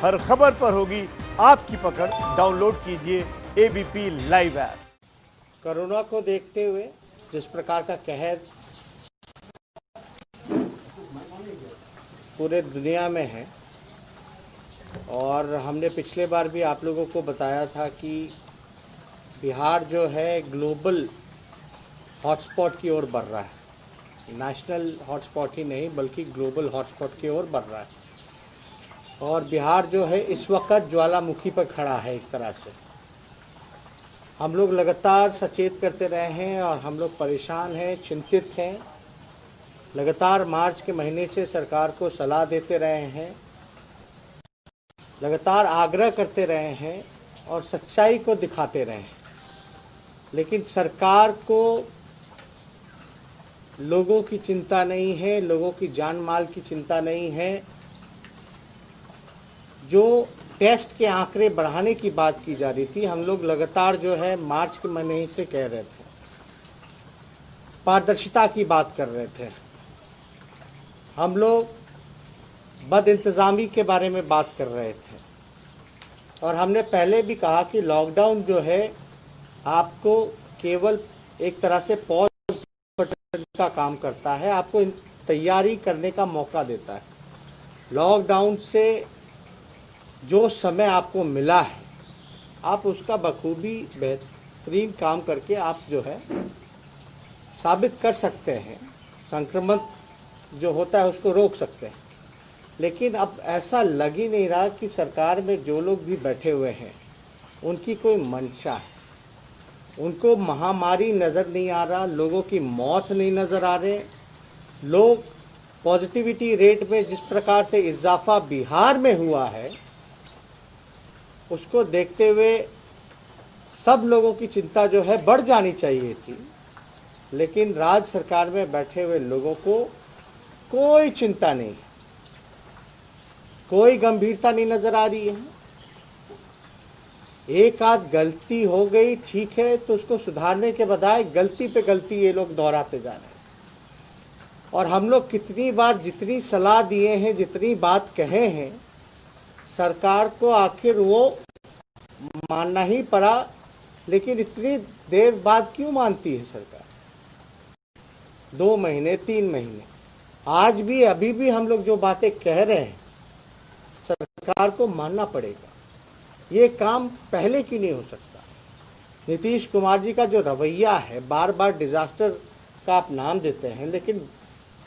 हर खबर पर होगी आपकी पकड़। डाउनलोड कीजिए एबीपी लाइव ऐप। कोरोना को देखते हुए जिस प्रकार का कहर पूरे दुनिया में है, और हमने पिछले बार भी आप लोगों को बताया था कि बिहार जो है ग्लोबल हॉटस्पॉट की ओर बढ़ रहा है। नेशनल हॉटस्पॉट ही नहीं बल्कि ग्लोबल हॉटस्पॉट की ओर बढ़ रहा है। और बिहार जो है इस वक्त ज्वालामुखी पर खड़ा है। एक तरह से हम लोग लगातार सचेत करते रहे हैं और हम लोग परेशान हैं, चिंतित हैं। लगातार मार्च के महीने से सरकार को सलाह देते रहे हैं, लगातार आग्रह करते रहे हैं और सच्चाई को दिखाते रहे हैं, लेकिन सरकार को लोगों की चिंता नहीं है, लोगों की जान माल की चिंता नहीं है। जो टेस्ट के आंकड़े बढ़ाने की बात की जा रही थी, हम लोग लगातार जो है मार्च के महीने से कह रहे थे, पारदर्शिता की बात कर रहे थे, हम लोग बदइंतजामी के बारे में बात कर रहे थे। और हमने पहले भी कहा कि लॉकडाउन जो है आपको केवल एक तरह से पॉज बटन का काम करता है, आपको तैयारी करने का मौका देता है। लॉकडाउन से जो समय आपको मिला है, आप उसका बखूबी बेहतरीन काम करके आप जो है साबित कर सकते हैं, संक्रमण जो होता है उसको रोक सकते हैं। लेकिन अब ऐसा लग ही नहीं रहा कि सरकार में जो लोग भी बैठे हुए हैं उनकी कोई मंशा है। उनको महामारी नज़र नहीं आ रहा, लोगों की मौत नहीं नज़र आ रहे। लोग पॉजिटिविटी रेट में जिस प्रकार से इजाफा बिहार में हुआ है, उसको देखते हुए सब लोगों की चिंता जो है बढ़ जानी चाहिए थी। लेकिन राज्य सरकार में बैठे हुए लोगों को कोई चिंता नहीं, कोई गंभीरता नहीं नजर आ रही है। एक आध गलती हो गई ठीक है, तो उसको सुधारने के बजाय गलती पे गलती ये लोग दोहराते जा रहे हैं। और हम लोग कितनी बार जितनी सलाह दिए हैं, जितनी बात कहे हैं, सरकार को आखिर वो मानना ही पड़ा। लेकिन इतनी देर बाद क्यों मानती है सरकार? 2 महीने 3 महीने, आज भी अभी भी हम लोग जो बातें कह रहे हैं सरकार को मानना पड़ेगा। ये काम पहले क्यों नहीं हो सकता? नीतीश कुमार जी का जो रवैया है, बार बार डिजास्टर का आप नाम देते हैं, लेकिन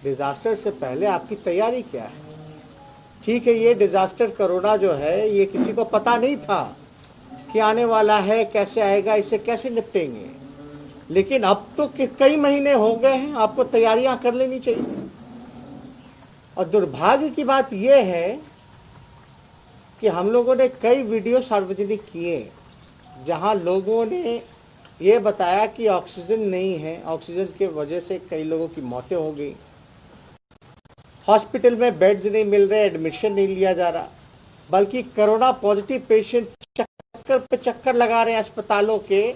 डिजास्टर से पहले आपकी तैयारी क्या है? ठीक है, ये डिजास्टर कोरोना जो है ये किसी को पता नहीं था कि आने वाला है, कैसे आएगा, इसे कैसे निपटेंगे। लेकिन अब तो कई महीने हो गए हैं, आपको तैयारियां कर लेनी चाहिए। और दुर्भाग्य की बात यह है कि हम लोगों ने कई वीडियो सार्वजनिक किए जहां लोगों ने ये बताया कि ऑक्सीजन नहीं है, ऑक्सीजन की वजह से कई लोगों की मौतें हो गई, हॉस्पिटल में बेड्स नहीं मिल रहे, एडमिशन नहीं लिया जा रहा, बल्कि कोरोना पॉजिटिव पेशेंट चक्कर पे चक्कर लगा रहे हैं अस्पतालों के,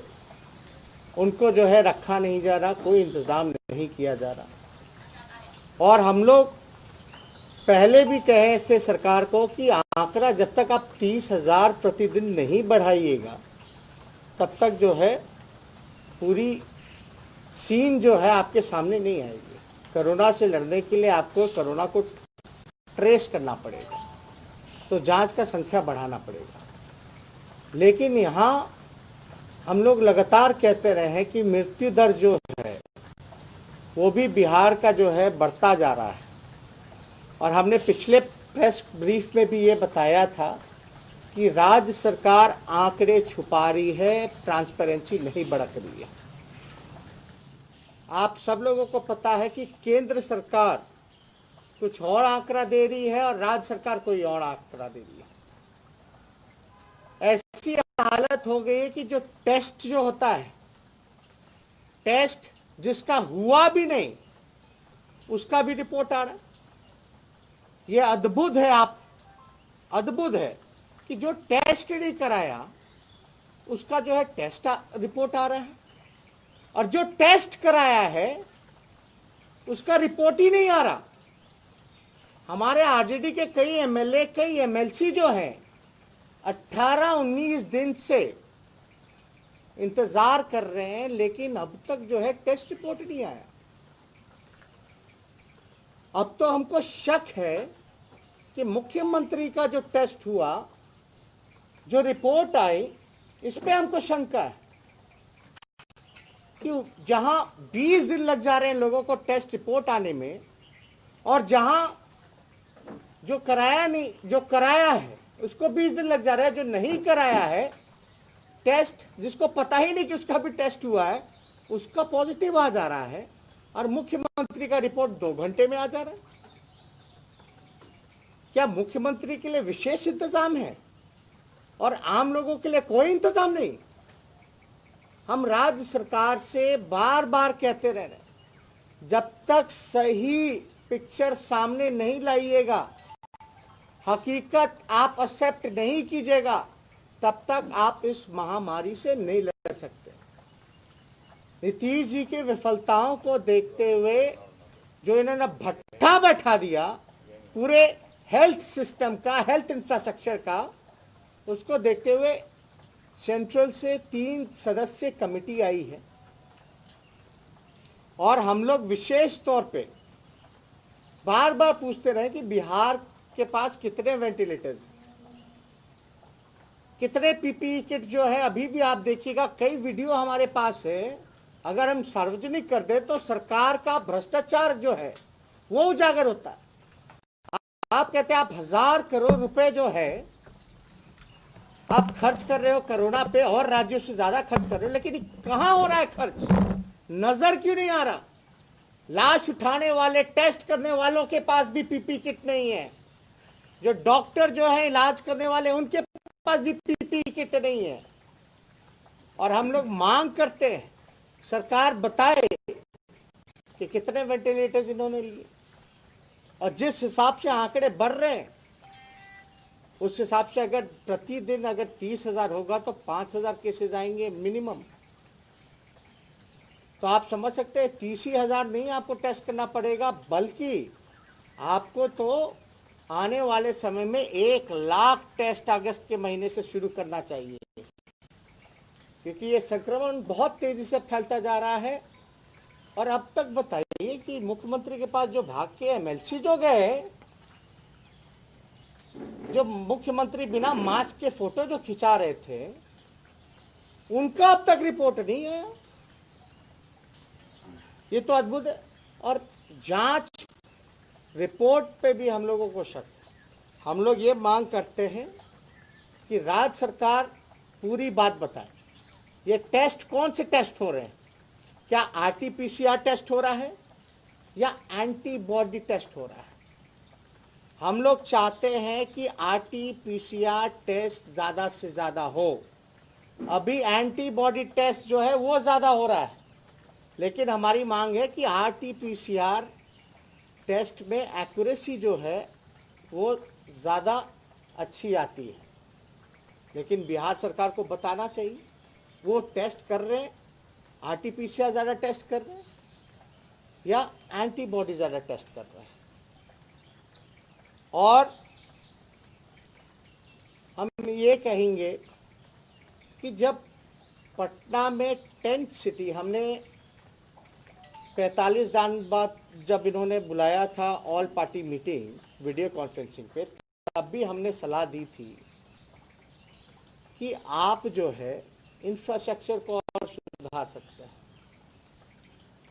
उनको जो है रखा नहीं जा रहा, कोई इंतजाम नहीं किया जा रहा। और हम लोग पहले भी कहे इससे सरकार को कि आंकड़ा जब तक आप 30,000 प्रतिदिन नहीं बढ़ाइएगा, तब तक जो है पूरी सीन जो है आपके सामने नहीं आएगी। कोरोना से लड़ने के लिए आपको कोरोना को ट्रेस करना पड़ेगा, तो जांच का संख्या बढ़ाना पड़ेगा। लेकिन यहाँ हम लोग लगातार कहते रहे हैं कि मृत्यु दर जो है वो भी बिहार का जो है बढ़ता जा रहा है। और हमने पिछले प्रेस ब्रीफ में भी ये बताया था कि राज्य सरकार आंकड़े छुपा रही है, ट्रांसपेरेंसी नहीं बरत रही है। आप सब लोगों को पता है कि केंद्र सरकार कुछ और आंकड़ा दे रही है और राज्य सरकार कोई और आंकड़ा दे रही है। ऐसी हालत हो गई है कि जो टेस्ट जो होता है, टेस्ट जिसका हुआ भी नहीं उसका भी रिपोर्ट आ रहा है। ये अद्भुत है, आप अद्भुत है कि जो टेस्ट नहीं कराया उसका जो है टेस्ट रिपोर्ट आ रहा है, और जो टेस्ट कराया है उसका रिपोर्ट ही नहीं आ रहा। हमारे आरजेडी के कई एमएलए, कई एमएलसी जो हैं 18-19 दिन से इंतजार कर रहे हैं, लेकिन अब तक जो है टेस्ट रिपोर्ट नहीं आया। अब तो हमको शक है कि मुख्यमंत्री का जो टेस्ट हुआ, जो रिपोर्ट आई, इस पे हमको शंका है कि जहां 20 दिन लग जा रहे हैं लोगों को टेस्ट रिपोर्ट आने में, और जहां जो कराया है उसको 20 दिन लग जा रहा है, जो नहीं कराया है टेस्ट, जिसको पता ही नहीं कि उसका भी टेस्ट हुआ है, उसका पॉजिटिव आ जा रहा है, और मुख्यमंत्री का रिपोर्ट 2 घंटे में आ जा रहा है। क्या मुख्यमंत्री के लिए विशेष इंतजाम है और आम लोगों के लिए कोई इंतजाम नहीं? हम राज्य सरकार से बार बार कहते रह रहे, जब तक सही पिक्चर सामने नहीं लाइएगा, हकीकत आप एक्सेप्ट नहीं कीजिएगा, तब तक आप इस महामारी से नहीं लड़ सकते। नीतीश जी की विफलताओं को देखते हुए जो इन्होंने भट्ठा बैठा दिया पूरे हेल्थ सिस्टम का, हेल्थ इंफ्रास्ट्रक्चर का, उसको देखते हुए सेंट्रल से 3 सदस्य कमेटी आई है, और हम लोग विशेष तौर पे बार बार पूछते रहे कि बिहार के पास कितने वेंटिलेटर्स, कितने पीपीई किट जो है। अभी भी आप देखिएगा, कई वीडियो हमारे पास है, अगर हम सार्वजनिक कर दे तो सरकार का भ्रष्टाचार जो है वो उजागर होता है। आप कहते हैं आप 1000 करोड़ रुपए जो है आप खर्च कर रहे हो कोरोना पे, और राज्यों से ज्यादा खर्च कर रहे हो, लेकिन कहां हो रहा है खर्च? नजर क्यों नहीं आ रहा? लाश उठाने वाले, टेस्ट करने वालों के पास भी पीपी किट नहीं है, जो डॉक्टर जो है इलाज करने वाले उनके पास भी पीपी किट नहीं है। और हम लोग मांग करते हैं सरकार बताए कि कितने वेंटिलेटर्स इन्होंने लिए, और जिस हिसाब से आंकड़े बढ़ रहे हैं उस हिसाब से अगर प्रतिदिन अगर 30,000 होगा तो 5,000 केसेज आएंगे मिनिमम। तो आप समझ सकते हैं 30,000 नहीं आपको टेस्ट करना पड़ेगा, बल्कि आपको तो आने वाले समय में 1 लाख टेस्ट अगस्त के महीने से शुरू करना चाहिए, क्योंकि ये संक्रमण बहुत तेजी से फैलता जा रहा है। और अब तक बताइए कि मुख्यमंत्री के पास जो भाग के एमएलसी जो गए, जो मुख्यमंत्री बिना मास्क के फोटो जो खिंचा रहे थे, उनका अब तक रिपोर्ट नहीं है। ये तो अद्भुत है। और जांच रिपोर्ट पे भी हम लोगों को शक है। हम लोग ये मांग करते हैं कि राज्य सरकार पूरी बात बताए, ये टेस्ट कौन से टेस्ट हो रहे हैं? क्या आरटीपीसीआर टेस्ट हो रहा है या एंटीबॉडी टेस्ट हो रहा है? हम लोग चाहते हैं कि आरटीपीसीआर टेस्ट ज्यादा से ज्यादा हो। अभी एंटीबॉडी टेस्ट जो है वो ज्यादा हो रहा है, लेकिन हमारी मांग है कि आरटीपीसीआर टेस्ट में एक्यूरेसी जो है वो ज्यादा अच्छी आती है। लेकिन बिहार सरकार को बताना चाहिए वो टेस्ट कर रहे हैं, आरटीपीसीआर ज्यादा टेस्ट कर रहे हैं या एंटीबॉडी ज्यादा टेस्ट कर रहे हैं। और हम ये कहेंगे कि जब पटना में टेंट सिटी, हमने 45 दिन बाद जब इन्होंने बुलाया था all party meeting video conferencing पे, तब भी हमने सलाह दी थी कि आप जो है इंफ्रास्ट्रक्चर को और सुधार सकते हैं।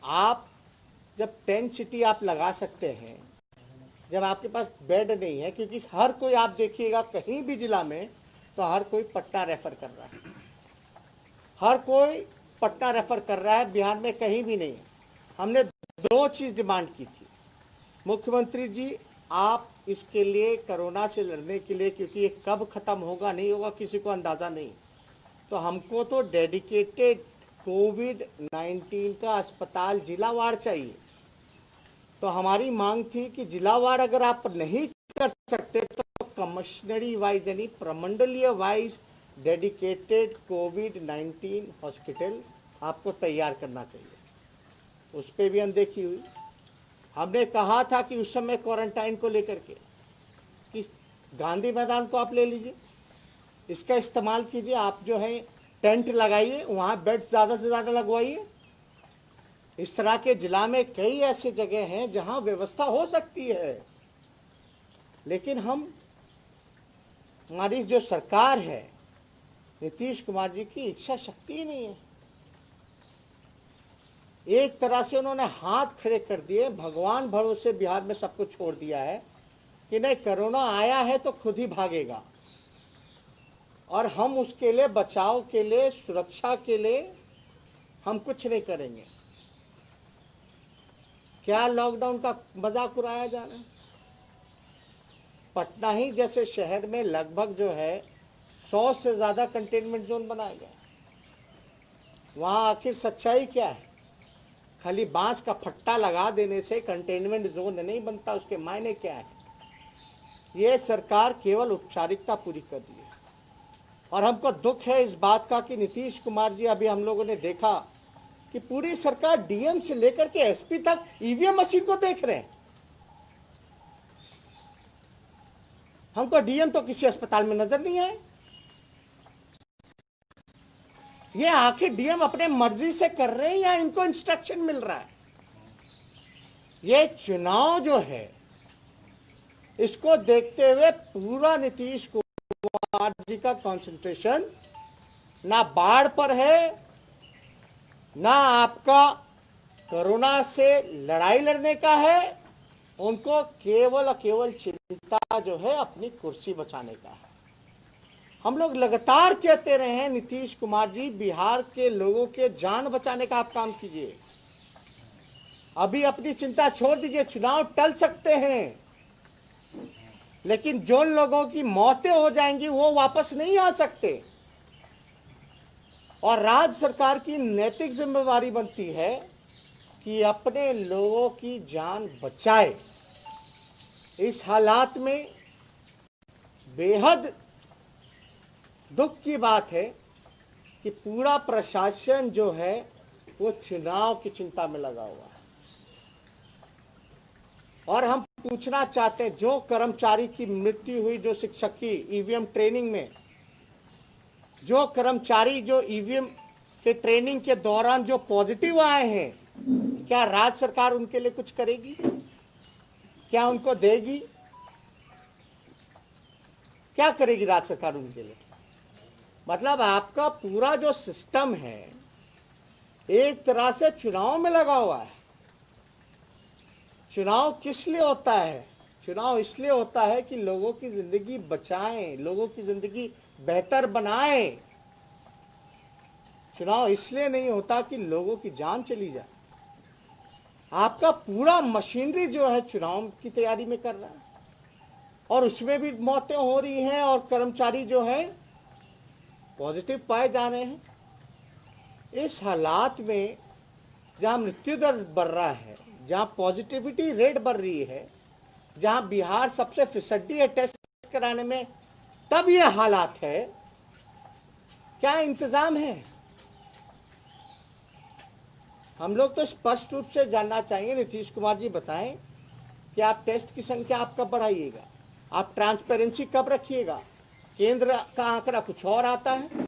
आप जब टेंट सिटी आप लगा सकते हैं, जब आपके पास बेड नहीं है, क्योंकि हर कोई आप देखिएगा कहीं भी जिला में तो हर कोई पटना रेफर कर रहा है, हर कोई पटना रेफर कर रहा है, बिहार में कहीं भी नहीं है। हमने 2 चीज डिमांड की थी, मुख्यमंत्री जी आप इसके लिए कोरोना से लड़ने के लिए, क्योंकि ये कब खत्म होगा नहीं होगा किसी को अंदाजा नहीं, तो हमको तो डेडिकेटेड कोविड-19 का अस्पताल जिलावार चाहिए। तो हमारी मांग थी कि जिलावार अगर आप नहीं कर सकते तो कमिश्नरी वाइज यानी प्रमंडलीय वाइज डेडिकेटेड कोविड-19 हॉस्पिटल आपको तैयार करना चाहिए। उस पर भी अनदेखी हुई। हमने कहा था कि उस समय क्वारंटाइन को लेकर के कि गांधी मैदान को आप ले लीजिए, इसका इस्तेमाल कीजिए। आप जो है टेंट लगाइए, वहां बेड्स ज्यादा से ज्यादा लगवाइए। इस तरह के जिला में कई ऐसे जगह हैं जहां व्यवस्था हो सकती है, लेकिन हमारी जो सरकार है, नीतीश कुमार जी की इच्छा शक्ति ही नहीं है। एक तरह से उन्होंने हाथ खड़े कर दिए, भगवान भरोसे बिहार में सब कुछ छोड़ दिया है कि नहीं, कोरोना आया है तो खुद ही भागेगा और हम उसके लिए, बचाव के लिए, सुरक्षा के लिए हम कुछ नहीं करेंगे। क्या लॉकडाउन का मजाक उड़ाया जा रहा है? पटना ही जैसे शहर में लगभग जो है 100 से ज्यादा कंटेनमेंट जोन बनाया गया। वहां आखिर सच्चाई क्या है? खाली बांस का फट्टा लगा देने से कंटेनमेंट जोन नहीं बनता, उसके मायने क्या है? ये सरकार केवल औपचारिकता पूरी कर दी है। और हमको दुख है इस बात का कि नीतीश कुमार जी, अभी हम लोगों ने देखा कि पूरी सरकार डीएम से लेकर के एसपी तक ईवीएम मशीन को देख रहे हैं। हमको डीएम तो किसी अस्पताल में नजर नहीं आए। ये आखिर डीएम अपने मर्जी से कर रहे हैं या इनको इंस्ट्रक्शन मिल रहा है? ये चुनाव जो है, इसको देखते हुए पूरा नीतीश कुमार जी का कंसंट्रेशन ना बाढ़ पर है, ना आपका कोरोना से लड़ाई लड़ने का है। उनको केवल और केवल चिंता जो है अपनी कुर्सी बचाने का है। हम लोग लगातार कहते रहे हैं, नीतीश कुमार जी, बिहार के लोगों के जान बचाने का आप काम कीजिए। अभी अपनी चिंता छोड़ दीजिए, चुनाव टल सकते हैं, लेकिन जो लोगों की मौतें हो जाएंगी वो वापस नहीं आ सकते। और राज्य सरकार की नैतिक जिम्मेवारी बनती है कि अपने लोगों की जान बचाए। इस हालात में बेहद दुख की बात है कि पूरा प्रशासन जो है वो चुनाव की चिंता में लगा हुआ है। और हम पूछना चाहते हैं, जो कर्मचारी की मृत्यु हुई, जो शिक्षक की ईवीएम ट्रेनिंग में, जो कर्मचारी जो ईवीएम के ट्रेनिंग के दौरान जो पॉजिटिव आए हैं, क्या राज्य सरकार उनके लिए कुछ करेगी? क्या उनको देगी? क्या करेगी राज्य सरकार उनके लिए? मतलब आपका पूरा जो सिस्टम है एक तरह से चुनाव में लगा हुआ है। चुनाव किस लिए होता है? चुनाव इसलिए होता है कि लोगों की जिंदगी बचाएं, लोगों की जिंदगी बेहतर बनाएं। चुनाव इसलिए नहीं होता कि लोगों की जान चली जाए। आपका पूरा मशीनरी जो है चुनाव की तैयारी में कर रहा है और उसमें भी मौतें हो रही हैं और कर्मचारी जो है पॉजिटिव पाए जा रहे हैं। इस हालात में जहां मृत्यु दर बढ़ रहा है, जहां पॉजिटिविटी रेट बढ़ रही है, जहां बिहार सबसे फिसड्डी है टेस्ट कराने में, तब ये हालात है। क्या इंतजाम है? हम लोग तो स्पष्ट रूप से जानना चाहिए, नीतीश कुमार जी बताएं कि आप टेस्ट की संख्या आप कब बढ़ाइएगा, आप ट्रांसपेरेंसी कब रखिएगा। केंद्र का आंकड़ा कुछ और आता है,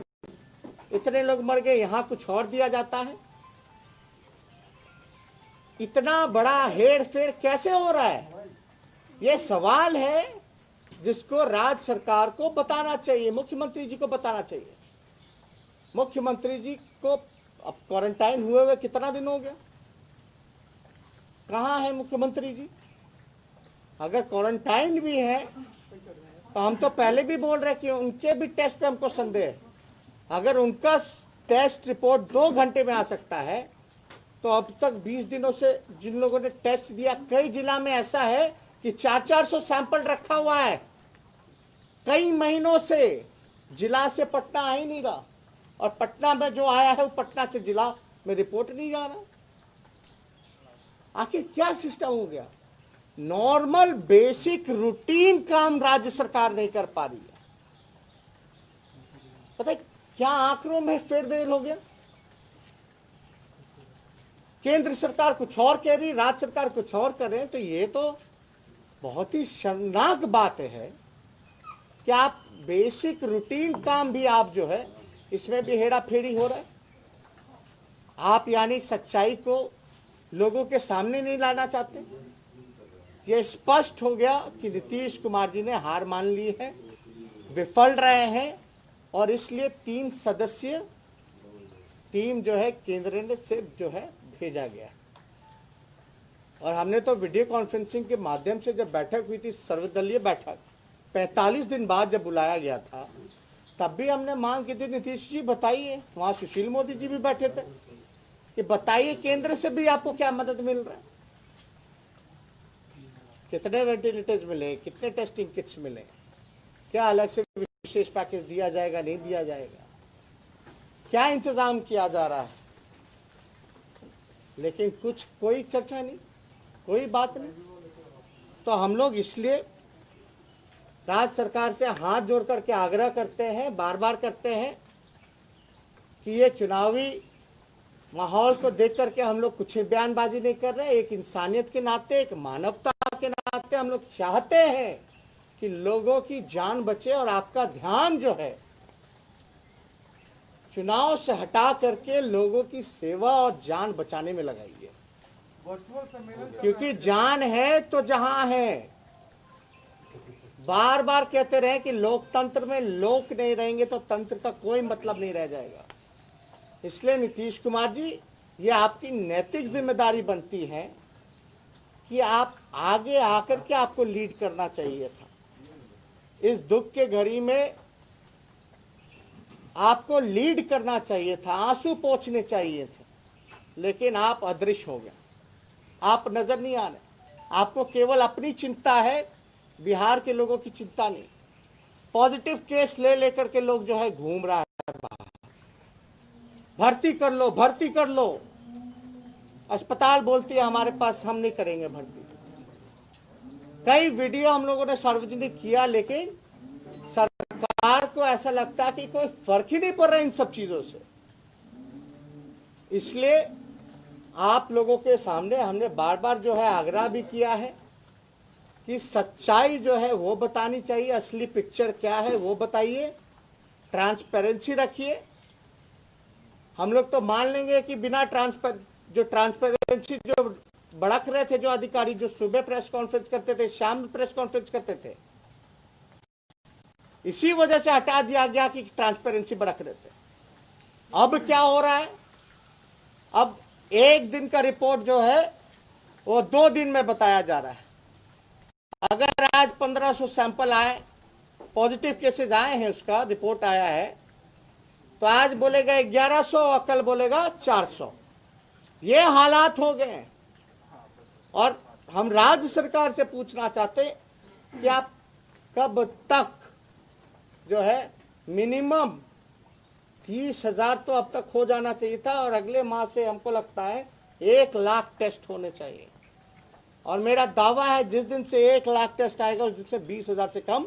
इतने लोग मर गए, यहां कुछ और दिया जाता है। इतना बड़ा हेर फेर कैसे हो रहा है? यह सवाल है जिसको राज्य सरकार को बताना चाहिए, मुख्यमंत्री जी को बताना चाहिए। मुख्यमंत्री जी को अब क्वारंटाइन हुए कितना दिन हो गया? कहां है मुख्यमंत्री जी? अगर क्वारंटाइन भी है तो हम तो पहले भी बोल रहे कि उनके भी टेस्ट पे हमको संदेह है। अगर उनका टेस्ट रिपोर्ट 2 घंटे में आ सकता है तो अब तक 20 दिनों से जिन लोगों ने टेस्ट दिया, कई जिला में ऐसा है कि 400-400 सैंपल रखा हुआ है। कई महीनों से जिला से पटना आ ही नहीं रहा और पटना में जो आया है वो पटना से जिला में रिपोर्ट नहीं जा रहा। आखिर क्या सिस्टम हो गया? नॉर्मल बेसिक रूटीन काम राज्य सरकार नहीं कर पा रही है। पता है क्या आंकड़ों में फेरबदल हो गया? केंद्र सरकार कुछ और कह रही, राज्य सरकार कुछ और कर रहे हैं। तो ये तो बहुत ही शर्मनाक बात है कि आप बेसिक रूटीन काम भी आप जो है इसमें भी हेरा फेरी हो रहा है। आप यानी सच्चाई को लोगों के सामने नहीं लाना चाहते। ये स्पष्ट हो गया कि नीतीश कुमार जी ने हार मान ली है, विफल रहे हैं, और इसलिए 3 सदस्यीय टीम जो है केंद्र ने से जो है भेजा गया। और हमने तो वीडियो कॉन्फ्रेंसिंग के माध्यम से जब बैठक हुई थी, सर्वदलीय बैठक 45 दिन बाद जब बुलाया गया था, तब भी हमने मांग की थी, नीतीश जी बताइए, वहां सुशील मोदी जी भी बैठे थे, कि बताइए केंद्र से भी आपको क्या मदद मिल रहा है, कितने वेंटिलेटर्स मिले, कितने टेस्टिंग किट्स मिले, क्या अलग से विशेष पैकेज दिया जाएगा, नहीं दिया जाएगा, क्या इंतजाम किया जा रहा है। लेकिन कोई चर्चा नहीं, कोई बात नहीं। तो हम लोग इसलिए राज्य सरकार से हाथ जोड़ करके आग्रह करते हैं, बार बार करते हैं, कि ये चुनावी माहौल को देख करके हम लोग कुछ बयानबाजी नहीं कर रहे। एक इंसानियत के नाते, एक मानवता के नाते हम लोग चाहते हैं कि लोगों की जान बचे, और आपका ध्यान जो है चुनाव से हटा करके लोगों की सेवा और जान बचाने में लगाइए, क्योंकि जान है तो जहां है। बार बार कहते रहे कि लोकतंत्र में लोक नहीं रहेंगे तो तंत्र का कोई मतलब नहीं रह जाएगा। इसलिए नीतीश कुमार जी, ये आपकी नैतिक जिम्मेदारी बनती है कि आप आगे आकर के आपको लीड करना चाहिए था। इस दुख के घड़ी में आपको लीड करना चाहिए था, आंसू पोंछने चाहिए थे, लेकिन आप अदृश्य हो गए, आप नजर नहीं आ रहे। आपको केवल अपनी चिंता है, बिहार के लोगों की चिंता नहीं। पॉजिटिव केस ले लेकर के लोग जो है घूम रहा है बाहर, भर्ती कर लो, भर्ती कर लो। अस्पताल बोलती है हमारे पास, हम नहीं करेंगे भर्ती। कई वीडियो हम लोगों ने सार्वजनिक किया, लेकिन सरकार को ऐसा लगता है कि कोई फर्क ही नहीं पड़ रहा इन सब चीजों से। इसलिए आप लोगों के सामने हमने बार बार जो है आग्रह भी किया है कि सच्चाई जो है वो बतानी चाहिए, असली पिक्चर क्या है वो बताइए, ट्रांसपेरेंसी रखिए। हम लोग तो मान लेंगे कि बिना ट्रांसपेरेंसी जो भड़क रहे थे जो अधिकारी, जो सुबह प्रेस कॉन्फ्रेंस करते थे, शाम में प्रेस कॉन्फ्रेंस करते थे, इसी वजह से हटा दिया गया कि ट्रांसपेरेंसी भड़क रहे थे। अब क्या हो रहा है, अब एक दिन का रिपोर्ट जो है वो 2 दिन में बताया जा रहा है। अगर आज 1500 सैंपल आए, पॉजिटिव केसेस आए हैं, उसका रिपोर्ट आया है, तो आज बोलेगा 1100 और कल बोलेगा 400। ये हालात हो गए हैं। और हम राज्य सरकार से पूछना चाहते कि आप कब तक जो है मिनिमम 30,000 तो अब तक हो जाना चाहिए था, और अगले माह से हमको लगता है 1 लाख टेस्ट होने चाहिए। और मेरा दावा है जिस दिन से 1 लाख टेस्ट आएगा उस दिन से 20,000 से कम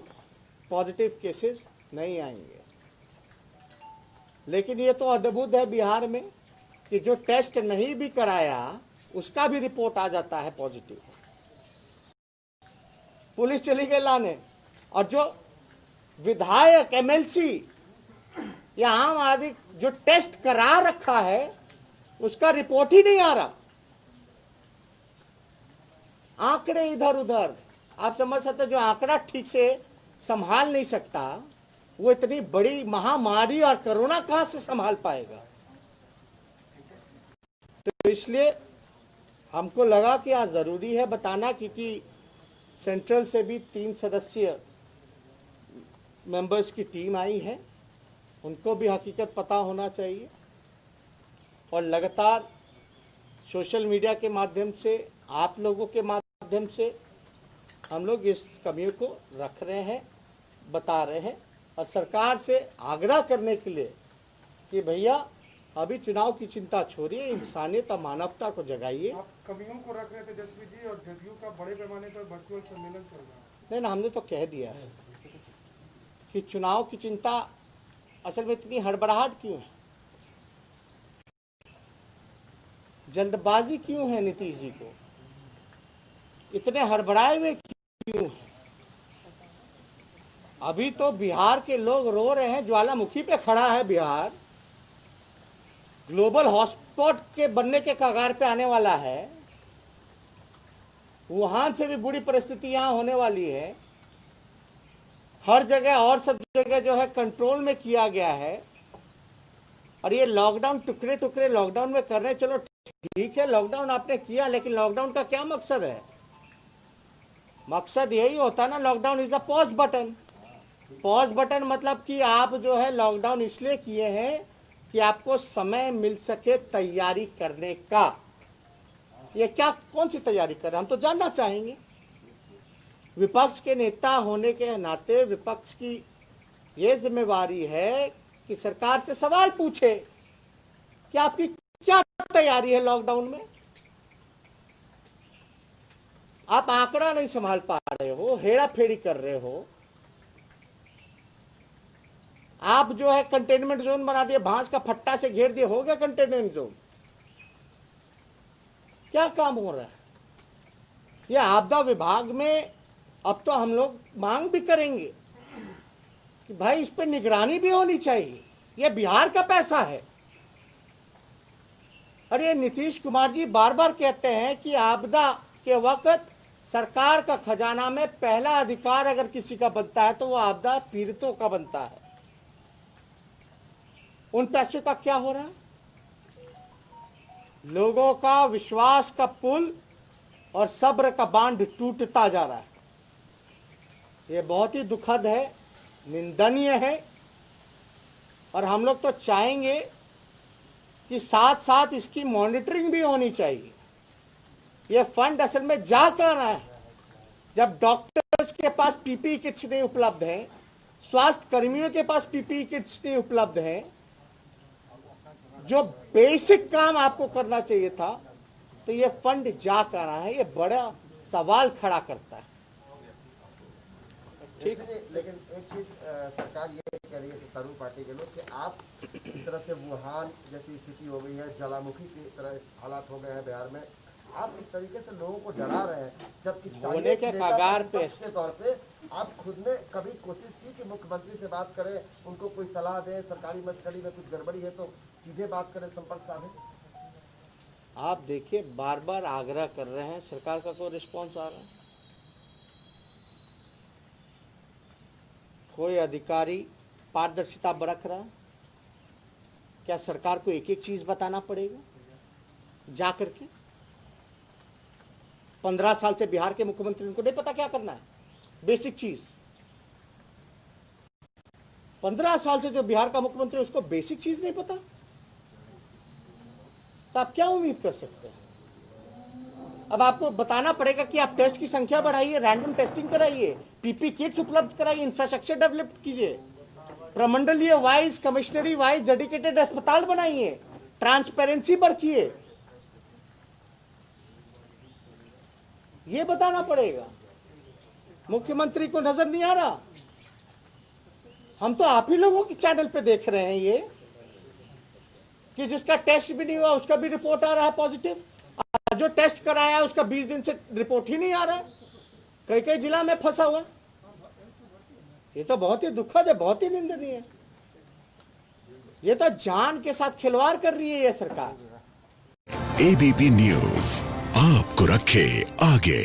पॉजिटिव केसेस नहीं आएंगे। लेकिन ये तो अद्भुत है बिहार में कि जो टेस्ट नहीं भी कराया उसका भी रिपोर्ट आ जाता है पॉजिटिव। पुलिस चली गई लाने, और जो विधायक, एमएलसी या आम आदमी जो टेस्ट करा रखा है उसका रिपोर्ट ही नहीं आ रहा। आंकड़े इधर उधर, आप समझ सकते, जो आंकड़ा ठीक से संभाल नहीं सकता वो इतनी बड़ी महामारी और कोरोना कहां से संभाल पाएगा। तो इसलिए हमको लगा कि आज जरूरी है बताना, क्योंकि सेंट्रल से भी 3 सदस्यीय मेंबर्स की टीम आई है, उनको भी हकीकत पता होना चाहिए। और लगातार सोशल मीडिया के माध्यम से, आप लोगों के माध्यम से हम लोग इस कमियों को रख रहे हैं, बता रहे हैं, और सरकार से आग्रह करने के लिए कि भैया अभी चुनाव की चिंता छोड़िए, इंसानियत और मानवता को जगाइए। आप कमियों को रख रहे थे जसवीर जी, और जदयू का बड़े पैमाने पर वर्चुअल सम्मेलन चल रहा है। नहीं ना, हमने तो कह दिया है कि चुनाव की चिंता, असल में इतनी हड़बड़ाहट क्यों है, जल्दबाजी क्यों है, नीतीश जी को इतने हड़बड़ाए हुए क्यों है? अभी तो बिहार के लोग रो रहे हैं, ज्वालामुखी पे खड़ा है बिहार, ग्लोबल हॉटस्पॉट के बनने के कगार पे आने वाला है, वुहान से भी बुरी परिस्थिति यहां होने वाली है, हर जगह और सब जगह जो है कंट्रोल में किया गया है, और ये लॉकडाउन टुकड़े टुकड़े लॉकडाउन में कर रहे हैं। चलो ठीक है, लॉकडाउन आपने किया, लेकिन लॉकडाउन का क्या मकसद है? मकसद यही होता ना, lockdown is a pause button. Pause button मतलब कि आप जो है लॉकडाउन इसलिए किए हैं कि आपको समय मिल सके तैयारी करने का। ये क्या, कौन सी तैयारी कर रहे हैं, हम तो जानना चाहेंगे। विपक्ष के नेता होने के नाते विपक्ष की ये जिम्मेवारी है कि सरकार से सवाल पूछे कि आपकी क्या तैयारी है लॉकडाउन में। आप आंकड़ा नहीं संभाल पा रहे हो, हेरा फेरी कर रहे हो। आप जो है कंटेनमेंट जोन बना दिए, भांस का फट्टा से घेर दिए, हो गया कंटेनमेंट जोन। क्या काम हो रहा है? ये आपदा विभाग में अब तो हम लोग मांग भी करेंगे कि भाई इस पर निगरानी भी होनी चाहिए। ये बिहार का पैसा है। और ये नीतीश कुमार जी बार बार कहते हैं कि आपदा के वक्त सरकार का खजाना में पहला अधिकार अगर किसी का बनता है तो वो आपदा पीड़ितों का बनता है। उन पैसों का क्या हो रहा है? लोगों का विश्वास का पुल और सब्र का बांध टूटता जा रहा है। ये बहुत ही दुखद है, निंदनीय है। और हम लोग तो चाहेंगे कि साथ साथ इसकी मॉनिटरिंग भी होनी चाहिए। ये फंड असल में जा कर रहा है। जब डॉक्टर्स के पास पीपीई किट्स नहीं उपलब्ध हैं, स्वास्थ्य कर्मियों के पास पीपीई किट्स नहीं उपलब्ध हैं, जो बेसिक काम आपको करना चाहिए था, तो ये फंड जा कर रहा है। ये बड़ा सवाल खड़ा करता है। ठीक है, लेकिन एक चीज सरकार ये कह रही है सत्तारूढ़ पार्टी के लोग कि आप इस तरह से वुहान जैसी स्थिति हो गई है, ज्वालामुखी की तरह हालात हो गए हैं बिहार में, आप इस तरीके से लोगों को डरा रहे हैं, जबकि होने के कगार पे के तौर पे आप खुद ने कभी कोशिश की कि मुख्यमंत्री से बात करें, उनको कोई सलाह दें, सरकारी मसकड़ी में कुछ गड़बड़ी है तो सीधे बात करें, संपर्क साधें? आप देखिए, बार बार आग्रह कर रहे हैं, सरकार का कोई रिस्पॉन्स आ रहा है? कोई अधिकारी पारदर्शिता बरत रहा है? क्या सरकार को एक एक चीज बताना पड़ेगा जा करके? 15 साल से बिहार के मुख्यमंत्री, उनको नहीं पता क्या करना है, बेसिक चीज। 15 साल से जो बिहार का मुख्यमंत्री, उसको बेसिक चीज नहीं पता, तो आप क्या उम्मीद कर सकते हैं? अब आपको बताना पड़ेगा कि आप टेस्ट की संख्या बढ़ाइए, रैंडम टेस्टिंग कराइए, पीपी किट्स उपलब्ध कराइए, इंफ्रास्ट्रक्चर डेवलप कीजिए, प्रमंडलीय वाइज, कमिश्नरी वाइज डेडिकेटेड अस्पताल बनाइए, ट्रांसपेरेंसी बढ़ाइए। ये बताना पड़ेगा। मुख्यमंत्री को नजर नहीं आ रहा। हम तो आप ही लोगों के चैनल पे देख रहे हैं ये कि जिसका टेस्ट भी नहीं हुआ उसका भी रिपोर्ट आ रहा है पॉजिटिव, जो टेस्ट कराया है उसका 20 दिन से रिपोर्ट ही नहीं आ रहा है, कई कई जिला में फंसा हुआ। ये तो बहुत ही दुखद है, बहुत ही निंदनीय है। ये तो जान के साथ खिलवाड़ कर रही है ये सरकार। एबीपी न्यूज आपको रखे आगे।